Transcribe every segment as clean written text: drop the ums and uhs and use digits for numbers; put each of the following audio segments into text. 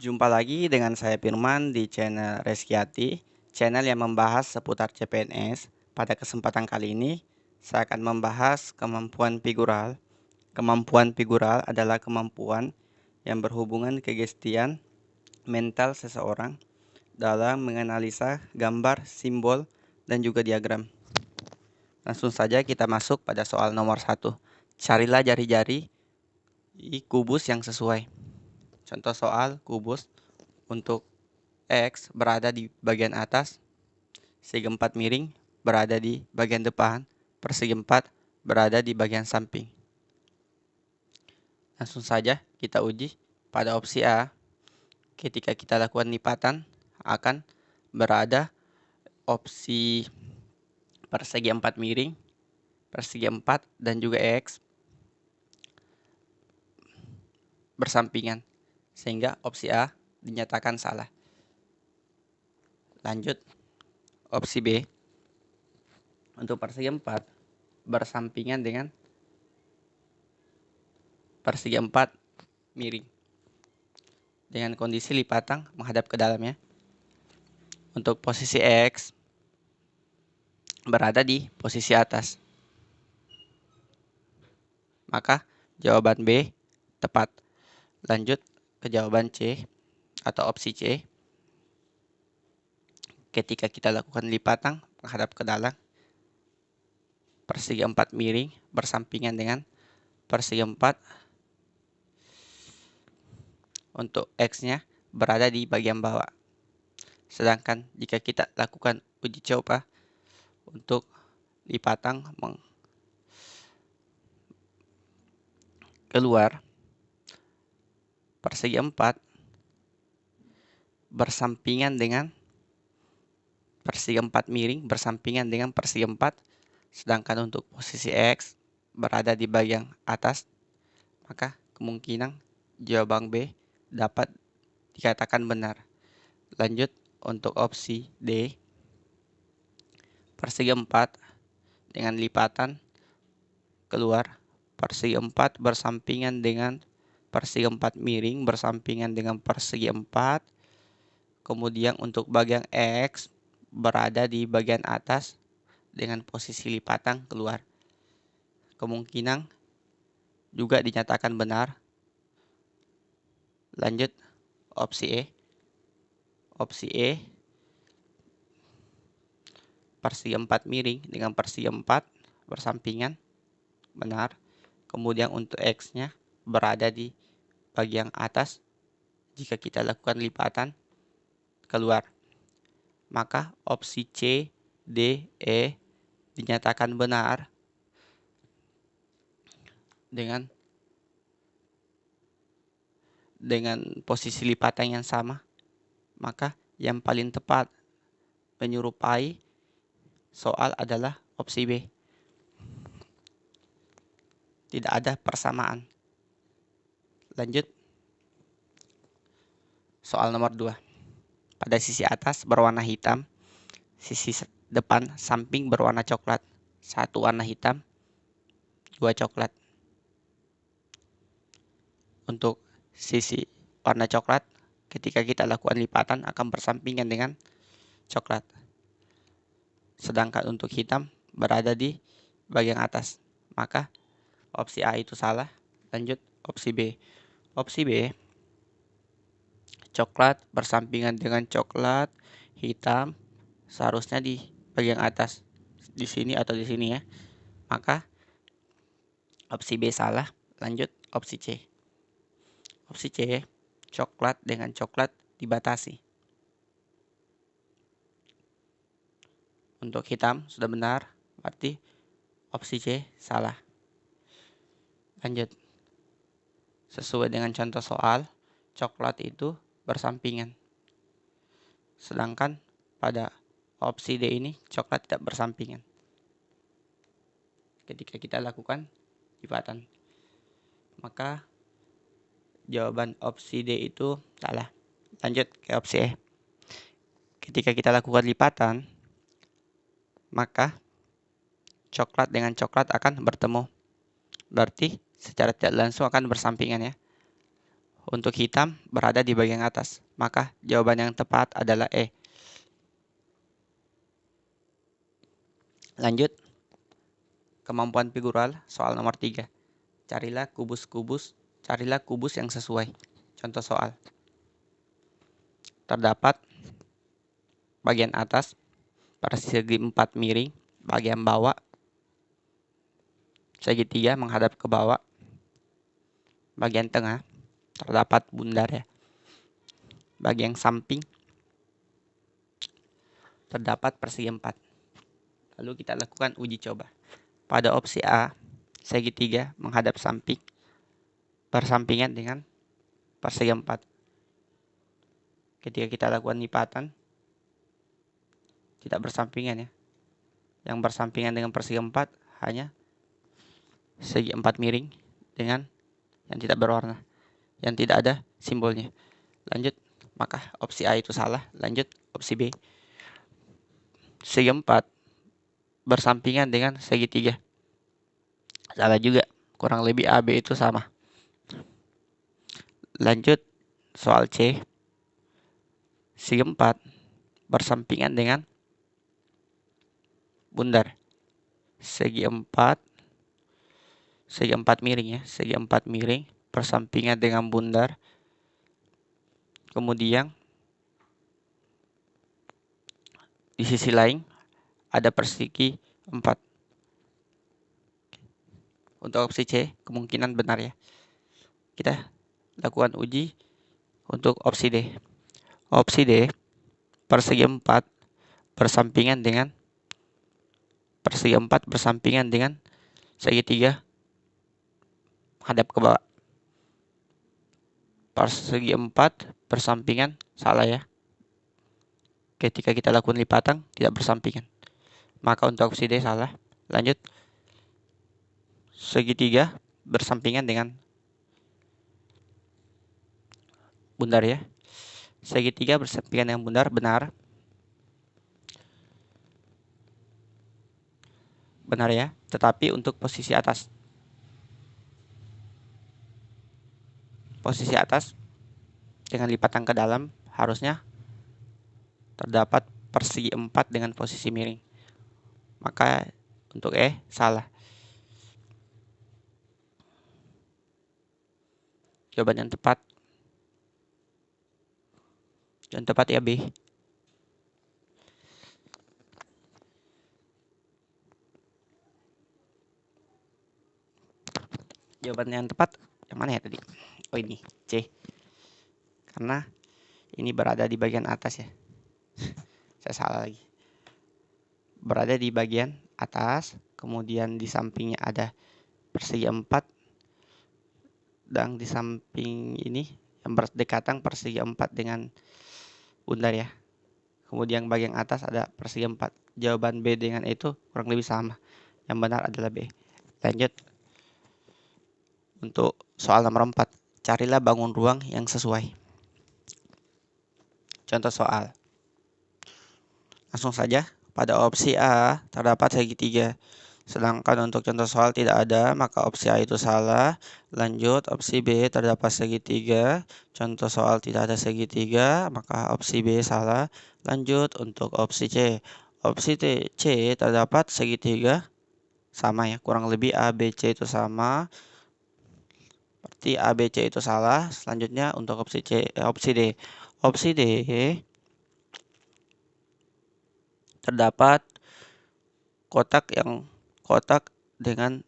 Jumpa lagi dengan saya Firman di channel Reskiati, channel yang membahas seputar CPNS. Pada kesempatan kali ini, saya akan membahas kemampuan figural. Kemampuan figural adalah kemampuan yang berhubungan kegestian mental seseorang dalam menganalisa gambar, simbol, dan juga diagram. Langsung saja kita masuk pada soal nomor 1. Carilah jari-jari di kubus yang sesuai. Contoh soal kubus untuk X berada di bagian atas, segi 4 miring berada di bagian depan, persegi 4 berada di bagian samping. Langsung saja kita uji pada opsi A. Ketika kita lakukan lipatan akan berada opsi persegi 4 miring, persegi 4 dan juga X bersampingan, sehingga opsi A dinyatakan salah. Lanjut, opsi B. Untuk persegi 4 bersampingan dengan persegi 4 miring dengan kondisi lipatan menghadap ke dalamnya. Untuk posisi X berada di posisi atas, maka jawaban B tepat. Lanjut ke jawaban C atau opsi C. Ketika kita lakukan lipatan menghadap ke dalam, persegi 4 miring bersampingan dengan persegi 4. Untuk X-nya berada di bagian bawah. Sedangkan jika kita lakukan uji coba untuk lipatan keluar, persegi 4 bersampingan dengan persegi 4 miring bersampingan dengan persegi 4. Sedangkan untuk posisi X berada di bagian atas, maka kemungkinan jawaban B dapat dikatakan benar. Lanjut untuk opsi D. Persegi 4 dengan lipatan keluar, persegi 4 bersampingan dengan persegi 4 miring bersampingan dengan persegi 4. Kemudian untuk bagian X berada di bagian atas dengan posisi lipatan keluar. Kemungkinan juga dinyatakan benar. Lanjut opsi E. Opsi E, persegi 4 miring dengan persegi 4 bersampingan, benar. Kemudian untuk X-nya berada di bagian atas jika kita lakukan lipatan keluar. Maka opsi C, D, E dinyatakan benar dengan posisi lipatan yang sama. Maka yang paling tepat menyerupai soal adalah opsi B. Tidak ada persamaan. Lanjut soal nomor 2. Pada sisi atas berwarna hitam, sisi depan samping berwarna coklat. 1 warna hitam, 2 coklat. Untuk sisi warna coklat, ketika kita lakukan lipatan akan bersampingan dengan coklat. Sedangkan untuk hitam berada di bagian atas, maka opsi A itu salah. Lanjut opsi B. Opsi B, coklat bersampingan dengan coklat, hitam seharusnya di bagian atas, di sini atau di sini ya. Maka opsi B salah. Lanjut opsi C. Opsi C, coklat dengan coklat dibatasi. Untuk hitam sudah benar, berarti opsi C salah. Lanjut. Sesuai dengan contoh soal, coklat itu bersampingan. Sedangkan pada opsi D ini coklat tidak bersampingan ketika kita lakukan lipatan. Maka jawaban opsi D itu salah. Lanjut ke opsi E. Ketika kita lakukan lipatan, maka coklat dengan coklat akan bertemu. Berarti secara tidak langsung akan bersampingan ya. Untuk hitam berada di bagian atas, maka jawaban yang tepat adalah E. Lanjut, kemampuan figural soal nomor 3. Carilah kubus yang sesuai. Contoh soal. Terdapat bagian atas persegi 4 miring, bagian bawah segitiga menghadap ke bawah, bagian tengah terdapat bundar ya. Bagian samping terdapat persegi 4. Lalu kita lakukan uji coba. Pada opsi A, segitiga menghadap samping bersampingan dengan persegi 4. Ketika kita lakukan lipatan, tidak bersampingan ya. Yang bersampingan dengan persegi 4 hanya segi 4 miring dengan yang tidak berwarna, yang tidak ada simbolnya. Lanjut, maka opsi A itu salah. Lanjut, opsi B. Segi 4 bersampingan dengan segitiga. Salah juga, kurang lebih AB itu sama. Lanjut, soal C. Segi 4 bersampingan dengan bundar. Segi 4 miring ya, segi 4 miring bersampingan dengan bundar. Kemudian di sisi lain ada persegi 4. Untuk opsi C kemungkinan benar ya. Kita lakukan uji untuk opsi D. Opsi D, persegi 4 bersampingan dengan segitiga hadap ke bawah. Persegi 4 bersampingan salah ya. Ketika kita lakukan lipatan tidak bersampingan. Maka untuk opsi D salah. Lanjut, segitiga bersampingan dengan bundar ya. Segitiga bersampingan dengan bundar benar. Benar ya. Tetapi untuk posisi atas dengan lipatan ke dalam harusnya terdapat persegi 4 dengan posisi miring. Maka untuk E salah. Jawaban yang tepat ya B. Jawaban yang tepat yang mana ya tadi? Oh ini, C. Karena ini berada di bagian atas ya. Saya salah lagi. Berada di bagian atas, kemudian di sampingnya ada persegi 4, dan di samping ini yang berdekatan persegi 4 dengan bundar ya. Kemudian bagian atas ada persegi 4. Jawaban B dengan itu kurang lebih sama. Yang benar adalah B. Lanjut, untuk soal nomor 4. Carilah bangun ruang yang sesuai. Contoh soal. Langsung saja, pada opsi A terdapat segitiga. Sedangkan untuk contoh soal tidak ada, maka opsi A itu salah. Lanjut, opsi B terdapat segitiga. Contoh soal tidak ada segitiga, maka opsi B salah. Lanjut, untuk opsi C. Opsi C terdapat segitiga. Sama ya, kurang lebih A, B, C itu sama. Berarti A, B, C itu salah. Selanjutnya untuk opsi D. Opsi D terdapat kotak dengan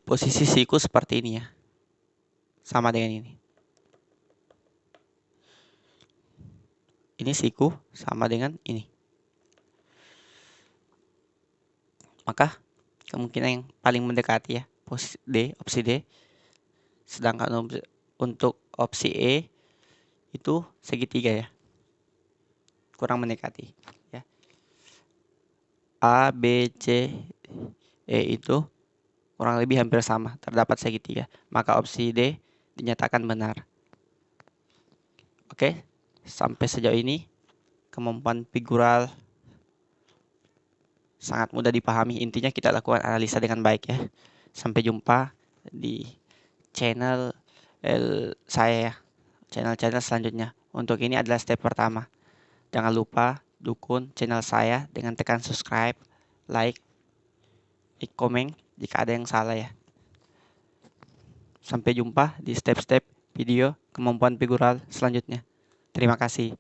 posisi siku seperti ini ya. Sama dengan ini. Ini siku sama dengan ini. Maka kemungkinan yang paling mendekati ya, opsi D. Sedangkan untuk opsi E itu segitiga ya. Kurang mendekati ya. A, B, C, E itu kurang lebih hampir sama, terdapat segitiga. Maka opsi D dinyatakan benar. Oke, sampai sejauh ini kemampuan figural sangat mudah dipahami. Intinya kita lakukan analisa dengan baik ya. Sampai jumpa di channel saya ya, channel-channel selanjutnya. Untuk ini adalah step pertama. Jangan lupa dukung channel saya dengan tekan subscribe, like, komen jika ada yang salah ya. Sampai jumpa di step-step video kemampuan figural selanjutnya. Terima kasih.